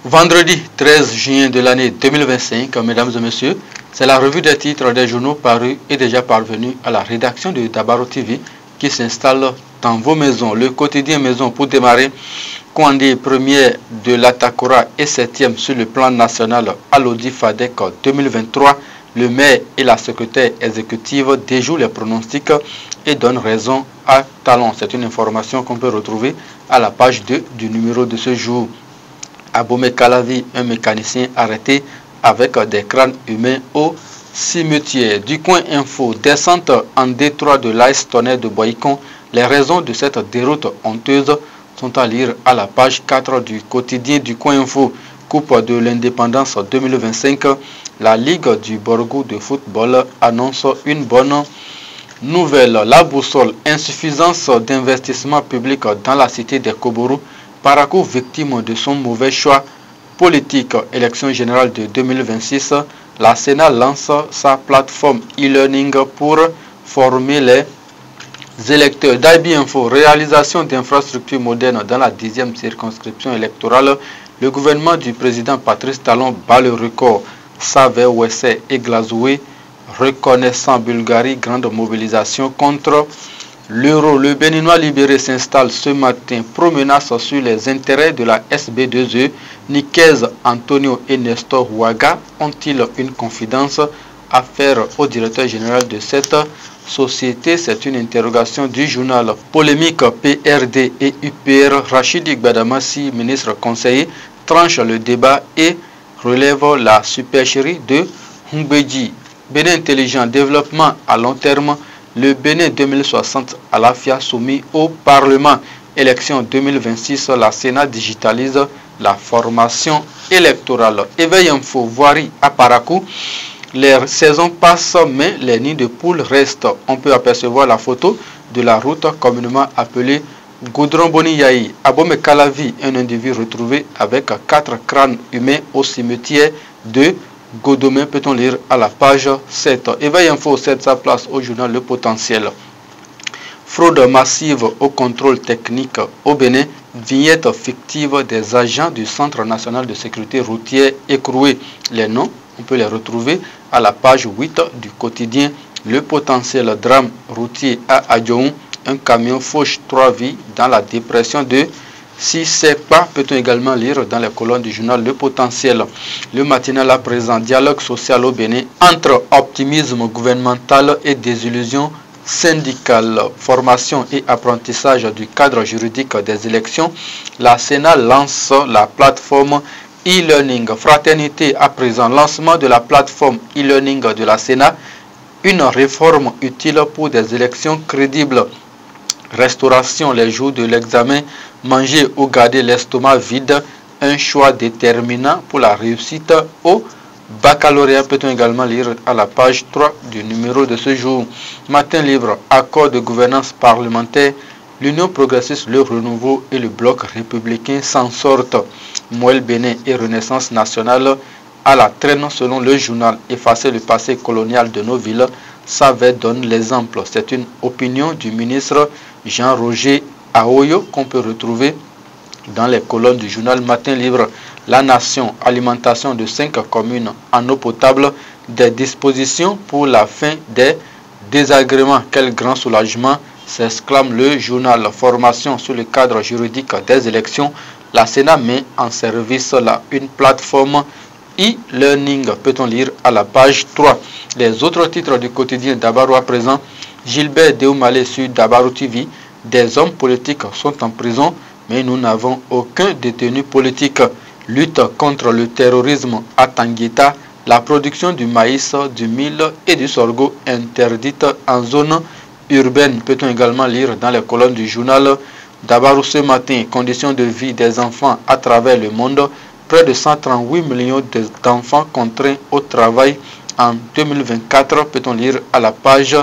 Vendredi 13 juin de l'année 2025, mesdames et messieurs, c'est la revue des titres des journaux parus et déjà parvenus à la rédaction de Dabaro TV qui s'installe dans vos maisons. Le quotidien maison pour démarrer, Kouandé premier de l'Atakora et 7e sur le plan national à l'Audi FADEC 2023. Le maire et la secrétaire exécutive déjouent les pronostics et donnent raison à Talon. C'est une information qu'on peut retrouver à la page 2 du numéro de ce jour. À Bomé-Calavi, un mécanicien arrêté avec des crânes humains au cimetière. Du coin info, descente en détroit de l'Ice Tonnerre de Boycon. Les raisons de cette déroute honteuse sont à lire à la page 4 du quotidien du coin info. Coupe de l'indépendance 2025, la Ligue du Borgou de football annonce une bonne nouvelle. La boussole, insuffisance d'investissement public dans la cité des Kobourou. Parakou victime de son mauvais choix politique. Élection générale de 2026, la Sénat lance sa plateforme e-learning pour former les électeurs. D'Aibi Info, réalisation d'infrastructures modernes dans la 10e circonscription électorale. Le gouvernement du président Patrice Talon bat le record. Save, Ouessé et Glazoué, reconnaissant Bulgarie, grande mobilisation contre l'euro. Le Béninois libéré s'installe ce matin. Pro-menace sur les intérêts de la SB2E. Niquez, Antonio et Nestor Ouaga ont-ils une confidence à faire au directeur général de cette société? C'est une interrogation du journal. Polémique PRD et UPR. Rachidi Gbadamassi, ministre conseiller, tranche le débat et relève la supercherie de Hungbeji. Bénin intelligent, développement à long terme. Le Bénin 2060 à la FIA soumis au Parlement. Élection 2026, la Sénat digitalise la formation électorale. Éveil info, voirie à Parakou. Les saisons passent, mais les nids de poules restent. On peut apercevoir la photo de la route communément appelée Goudron Boniyaï. À Bomé-Calavi, un individu retrouvé avec 4 crânes humains au cimetière de Godomé, peut-on lire à la page 7. Éveil info cède sa place au journal Le Potentiel. Fraude massive au contrôle technique au Bénin. Vignette fictive des agents du Centre national de sécurité routière écroués. Les noms, on peut les retrouver à la page 8 du quotidien Le Potentiel. Drame routier à Adjoun. Un camion fauche 3 vies dans la dépression de Si c'est pas, peut-on également lire dans les colonnes du journal Le Potentiel. Le matinal à présent, dialogue social au Bénin entre optimisme gouvernemental et désillusion syndicale. Formation et apprentissage du cadre juridique des élections. La Sénat lance la plateforme e-learning. Fraternité à présent, lancement de la plateforme e-learning de la Sénat. Une réforme utile pour des élections crédibles. Restauration les jours de l'examen, manger ou garder l'estomac vide, un choix déterminant pour la réussite au baccalauréat, peut-on également lire à la page 3 du numéro de ce jour. Matin libre, accord de gouvernance parlementaire, l'Union progressiste, le renouveau et le bloc républicain s'en sortent. Moël Bénin et Renaissance nationale à la traîne selon le journal. Effacer le passé colonial de nos villes, Savait donne l'exemple. C'est une opinion du ministre Jean-Roger Aoyo qu'on peut retrouver dans les colonnes du journal Matin Libre. La Nation, alimentation de 5 communes en eau potable, des dispositions pour la fin des désagréments. Quel grand soulagement, s'exclame le journal. Formation sur le cadre juridique des élections. La Sénat met en service une plateforme e-learning, peut-on lire à la page 3. Les autres titres du quotidien Dabaro à présent. Gilbert Deoumalé sur Dabaro TV. Des hommes politiques sont en prison, mais nous n'avons aucun détenu politique. Lutte contre le terrorisme à Tangueta. La production du maïs, du mil et du sorgho interdite en zone urbaine. Peut-on également lire dans les colonnes du journal Dabaro ce matin. Conditions de vie des enfants à travers le monde. Près de 138 millions d'enfants contraints au travail en 2024, peut-on lire à la page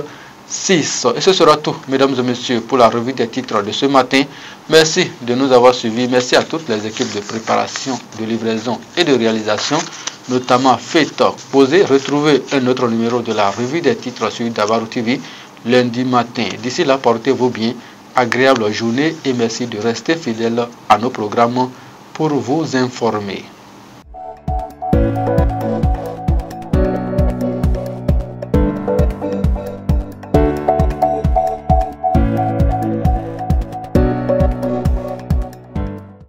6. Et ce sera tout, mesdames et messieurs, pour la revue des titres de ce matin. Merci de nous avoir suivis. Merci à toutes les équipes de préparation, de livraison et de réalisation. notamment Fait Talk. Retrouvez un autre numéro de la revue des titres sur Dabaru TV lundi matin. D'ici là, portez-vous bien, agréable journée et merci de rester fidèle à nos programmes pour vous informer.